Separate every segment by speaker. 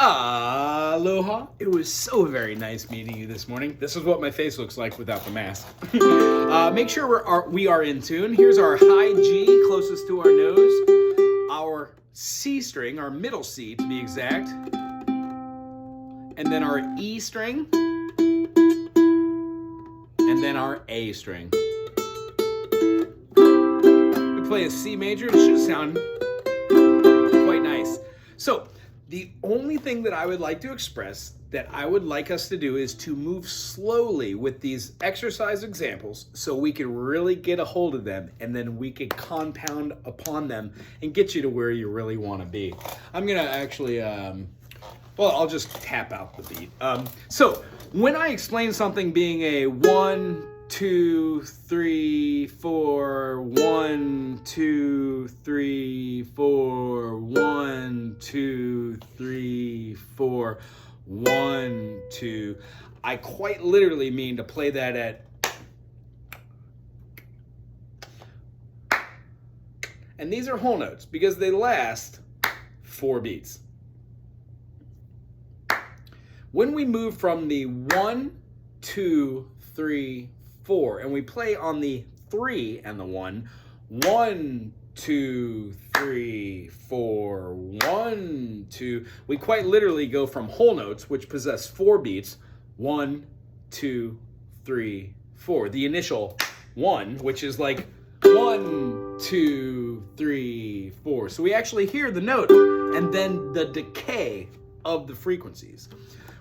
Speaker 1: Aloha. It was so very nice meeting you this morning. This is what my face looks like without the mask. Make sure we are in tune. Here's our high G closest to our nose, our C string, our middle C to be exact, and then our E string, and then our A string. We play a C major. It should sound quite nice. So, the only thing that I would like to express that I would like us to do is to move slowly with these exercise examples so we can really get a hold of them and then we can compound upon them and get you to where you really want to be. I'm going to actually, I'll just tap out the beat. So when I explain something being a 1, 2, 3, 4, 1, 2, 3, 4, 1, 2, 3, 4, 1, 2. I quite literally mean to play that at, and these are whole notes because they last 4 beats. When we move from the 1, 2, 3, 4, and we play on the 3 and the 1, 1, 2, 3, 4, 1, 2. We quite literally go from whole notes, which possess 4 beats, 1, 2, 3, 4. The initial 1, which is like 1, 2, 3, 4. So we actually hear the note and then the decay of the frequencies.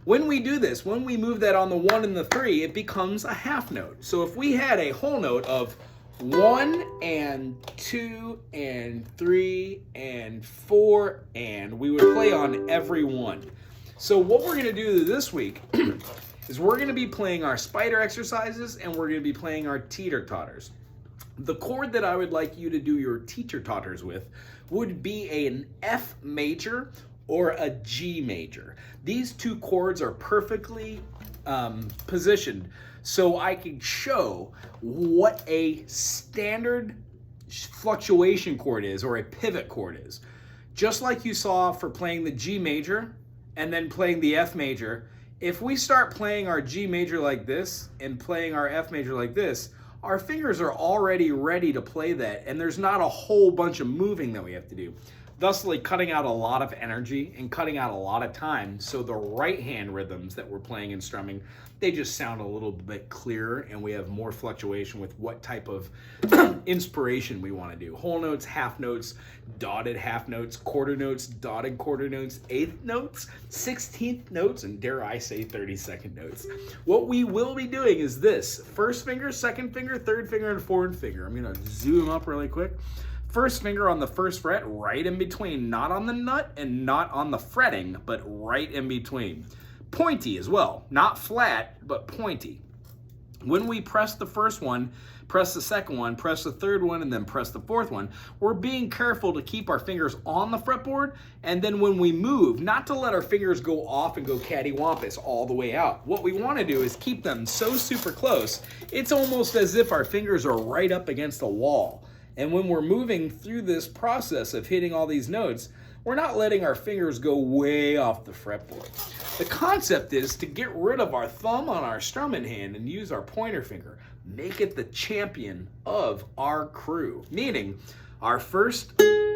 Speaker 1: When we do this, when we move that on the 1 and the 3, it becomes a half note. So if we had a whole note of 1 and 2 and 3 and 4, and we would play on every one. So what we're going to do this week is we're going to be playing our spider exercises and we're going to be playing our teeter-totters. The chord that I would like you to do your teeter-totters with would be an F major or a G major. These two chords are perfectly positioned so I can show what a standard fluctuation chord is or a pivot chord is. Just like you saw for playing the G major and then playing the F major, if we start playing our G major like this and playing our F major like this, our fingers are already ready to play that and there's not a whole bunch of moving that we have to do, thusly cutting out a lot of energy and cutting out a lot of time. So the right hand rhythms that we're playing and strumming, they just sound a little bit clearer and we have more fluctuation with what type of inspiration we want to do. Whole notes, half notes, dotted half notes, quarter notes, dotted quarter notes, eighth notes, 16th notes, and dare I say 32nd notes. What we will be doing is this: first finger, second finger, third finger, and fourth finger. I'm going to zoom up really quick. First finger on the first fret, right in between, not on the nut and not on the fretting, but right in between. Pointy as well, not flat, but pointy. When we press the first one, press the second one, press the third one, and then press the fourth one, we're being careful to keep our fingers on the fretboard, and then when we move, not to let our fingers go off and go cattywampus all the way out. What we want to do is keep them so super close, it's almost as if our fingers are right up against a wall. And when we're moving through this process of hitting all these notes, we're not letting our fingers go way off the fretboard. The concept is to get rid of our thumb on our strumming hand and use our pointer finger. Make it the champion of our crew. Meaning, our first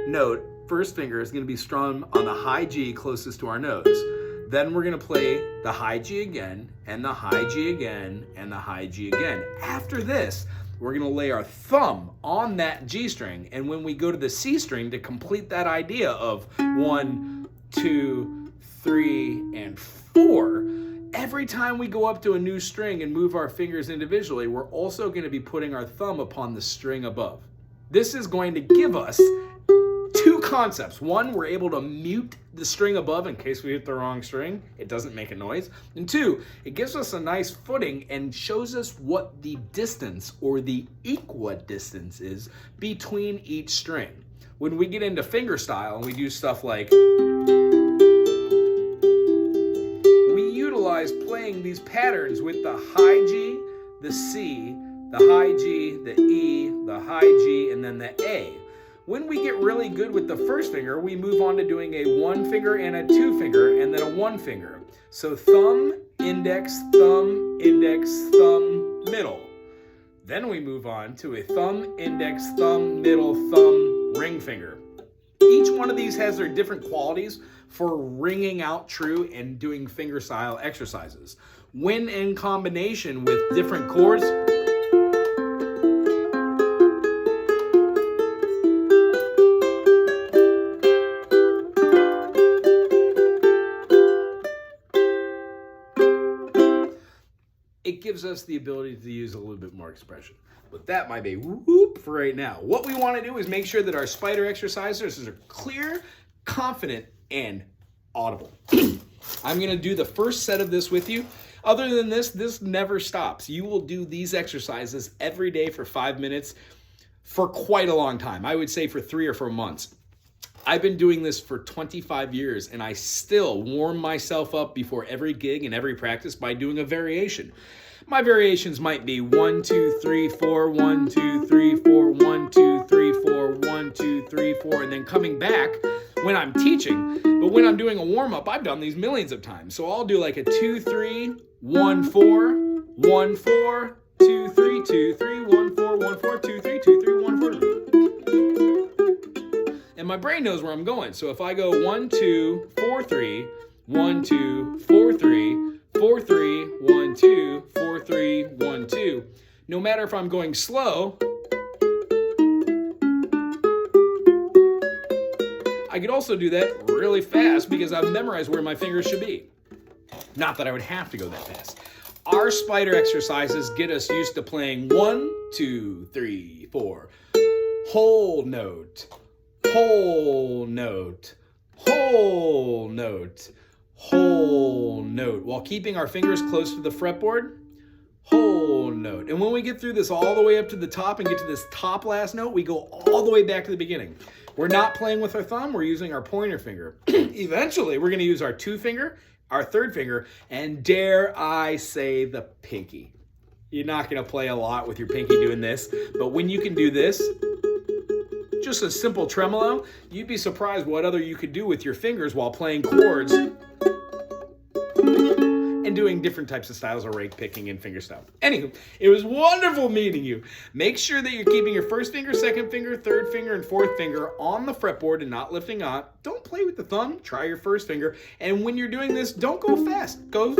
Speaker 1: note, first finger is going to be strummed on the high G closest to our nose. Then we're going to play the high G again, and the high G again, and the high G again. After this, we're going to lay our thumb on that G string, and when we go to the C string to complete that idea of 1, 2, 3, and 4, every time we go up to a new string and move our fingers individually, we're also going to be putting our thumb upon the string above. This is going to give us two concepts. One, we're able to mute the string above in case we hit the wrong string. It doesn't make a noise. And two, it gives us a nice footing and shows us what the distance or the equidistance is between each string. When we get into fingerstyle and we do stuff like, we utilize playing these patterns with the high G, the C, the high G, the E, the high G, and then the A. When we get really good with the first finger, we move on to doing a 1 finger and a 2 finger, and then a one finger. So thumb, index, thumb, middle. Then we move on to a thumb, index, thumb, middle, thumb, ring finger. Each one of these has their different qualities for ringing out true and doing finger style exercises. When in combination with different chords, it gives us the ability to use a little bit more expression. But that might be whoop for right now. What we want to do is make sure that our spider exercises are clear, confident, and audible. I'm going to do the first set of this with you. Other than this never stops. You will do these exercises every day for 5 minutes for quite a long time. I would say for 3 or 4 months. I've been doing this for 25 years, and I still warm myself up before every gig and every practice by doing a variation. My variations might be 1, 2, 3, 4, 1, 2, 3, 4, 1, 2, 3, 4, 1, 2, 3, 4, and then coming back when I'm teaching. But when I'm doing a warm-up, I've done these millions of times. So I'll do like a 2, 3, 1, 4, 1, 4, 2, 3, 2, 3, 1, 4, 1, 4, 2, 3, 2, 3, 1, 4. And my brain knows where I'm going. So if I go 1, 2, 4, 3, 1, 2, 4, 3, 4, 3, 1, 2, 4, 3, 1, 2. No matter if I'm going slow, I could also do that really fast because I've memorized where my fingers should be. Not that I would have to go that fast. Our spider exercises get us used to playing 1, 2, 3, 4. Whole note, whole note, whole note, whole note, while keeping our fingers close to the fretboard, whole note. And when we get through this all the way up to the top and get to this top last note, we go all the way back to the beginning. We're not playing with our thumb, we're using our pointer finger. Eventually, we're gonna use our 2 finger, our 3rd finger, and dare I say the pinky. You're not gonna play a lot with your pinky doing this, but when you can do this, just a simple tremolo, you'd be surprised what other you could do with your fingers while playing chords and doing different types of styles of rake picking and finger style. Anywho, it was wonderful meeting you. Make sure that you're keeping your 1st finger, 2nd finger, 3rd finger, and 4th finger on the fretboard and not lifting up. Don't play with the thumb, try your 1st finger. And when you're doing this, don't go fast. Go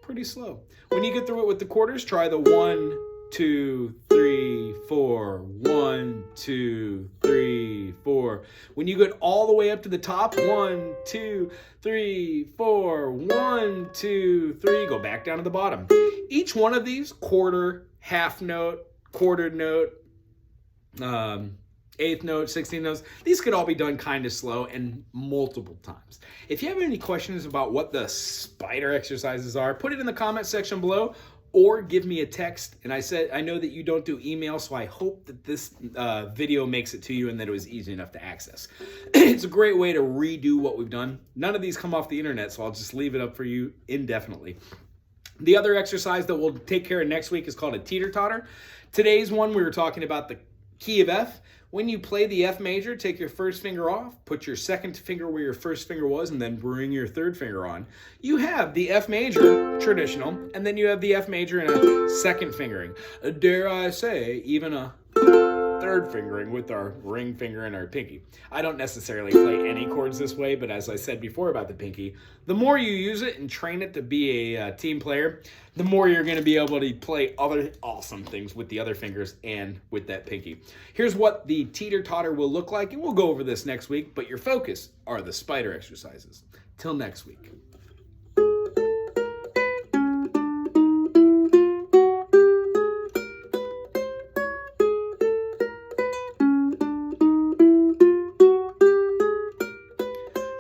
Speaker 1: pretty slow. When you get through it with the quarters, try the 1, 2, 3, 4, 1, 2, 3, 4. When you get all the way up to the top, 1, 2, 3, 4, 1, 2, 3, go back down to the bottom. Each one of these, quarter, half note, quarter note, 8th note, 16th notes, these could all be done kind of slow and multiple times. If you have any questions about what the spider exercises are, put it in the comment section below, or give me a text. And I know that you don't do email, so I hope that this video makes it to you and that it was easy enough to access. It's a great way to redo what we've done. None of these come off the internet, so I'll just leave it up for you indefinitely. The other exercise that we'll take care of next week is called a teeter-totter. Today's one, we were talking about the key of F. When you play the F major, take your 1st finger off, put your 2nd finger where your 1st finger was, and then bring your 3rd finger on. You have the F major, traditional, and then you have the F major and a 2nd fingering. Dare I say, even a 3rd fingering with our ring finger and our pinky. I don't necessarily play any chords this way, but as I said before about the pinky, the more you use it and train it to be a team player, the more you're going to be able to play other awesome things with the other fingers and with that pinky. Here's what the teeter-totter will look like, and we'll go over this next week, but your focus are the spider exercises. Till next week.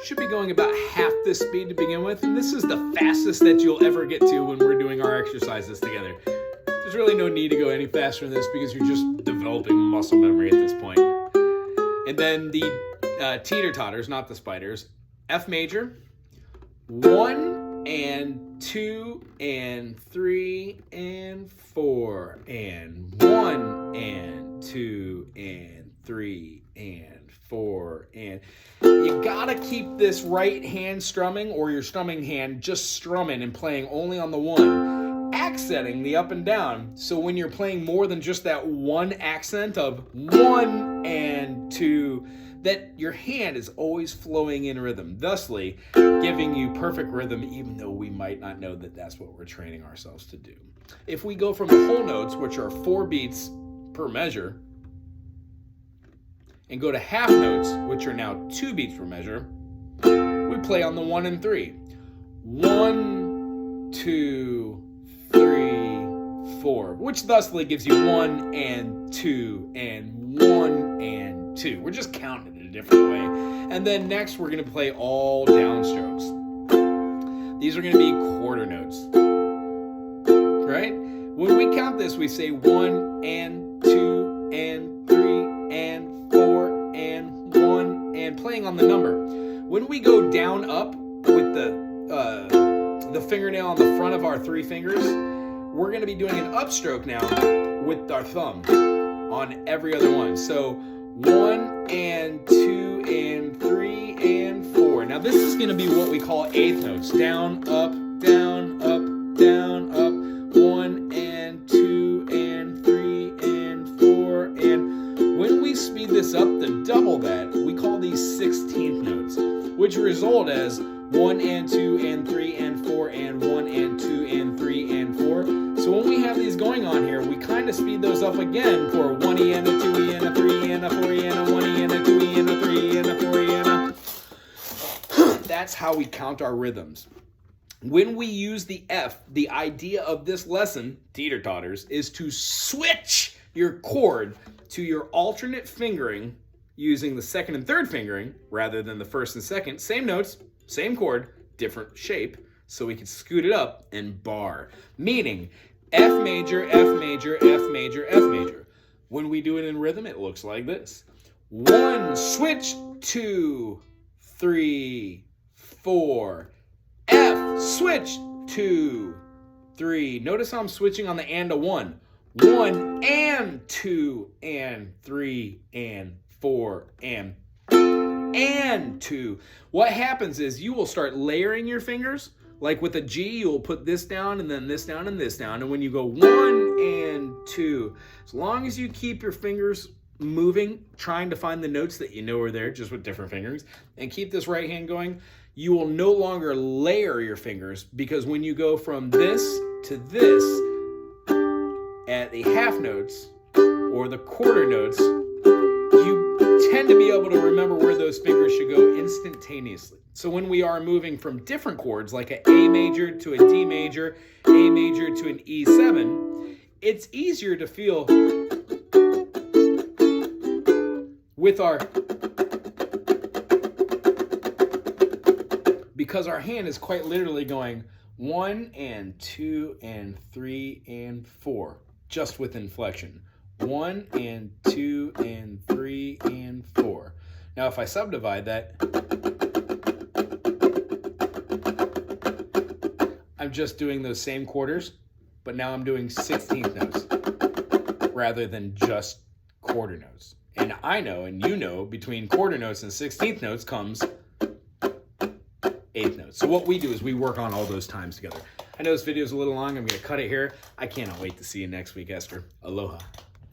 Speaker 1: Should be going about half this speed to begin with, and this is the fastest that you'll ever get to when we're doing our exercises together. There's really no need to go any faster than this because you're just developing muscle memory at this point. And then the teeter-totters, not the spiders. F major, 1 and 2 and 3 and 4 and 1 and 2 and 3 and 4 and you gotta keep this right hand strumming or your strumming hand just strumming and playing only on the 1, accenting the up and down. So when you're playing more than just that one accent of 1 and 2, that your hand is always flowing in rhythm, thusly giving you perfect rhythm, even though we might not know that that's what we're training ourselves to do. If we go from the whole notes, which are 4 beats per measure, and go to half notes, which are now 2 beats per measure, we play on the 1 and 3. 1, 2, 3, 4, which thusly gives you 1 and 2 and 1 and 2. We're just counting it a different way. And then next we're going to play all downstrokes. These are going to be quarter notes. Right? When we count this, we say 1 and 2 and 3 and 4 and 1 and playing on the number. When we go down up with the fingernail on the front of our 3 fingers, we're going to be doing an upstroke now with our thumb on every other one. So 1 and 2 and 3 and 4. Now this is going to be what we call eighth notes. Down, up, down, up, down, up. 1 and 2 and 3 and 4. And when we speed this up to double that, we call these 16th notes, which result as 1 and 2 and 3 and 4 and 1 and 2 and 3 and 4. So when we have these going on here, we kind of speed those up again for 1E and a 2E and a 3E and a 4E and a 1E and a 2E and a 3E and a 4E and a... That's how we count our rhythms. When we use the F, the idea of this lesson, teeter-totters, is to switch your chord to your alternate fingering using the second and third fingering rather than the first and second. Same notes, same chord, different shape, so we can scoot it up and bar. Meaning F major, F major, F major, F major. When we do it in rhythm, it looks like this. 1, switch, 2, 3, 4. F, switch, 2, 3. Notice how I'm switching on the and to 1. 1 and 2 and 3 and 4 and 2. What happens is you will start layering your fingers. Like with a G, you'll put this down and then this down and this down. And when you go 1 and 2, as long as you keep your fingers moving, trying to find the notes that you know are there, just with different fingers, and keep this right hand going, you will no longer layer your fingers, because when you go from this to this at the half notes or the quarter notes, you tend to be able to remember where those fingers should go instantaneously. So when we are moving from different chords, like an A major to a D major, A major to an E7, it's easier to feel with our... because our hand is quite literally going 1 and 2 and 3 and 4, just with inflection. 1 and 2 and 3 and 4. Now if I subdivide that, I'm just doing those same quarters, but now I'm doing 16th notes rather than just quarter notes. And I know, and you know, between quarter notes and 16th notes comes eighth notes. So what we do is we work on all those times together. I know this video is a little long. I'm going to cut it here. I cannot wait to see you next week, Esther. Aloha.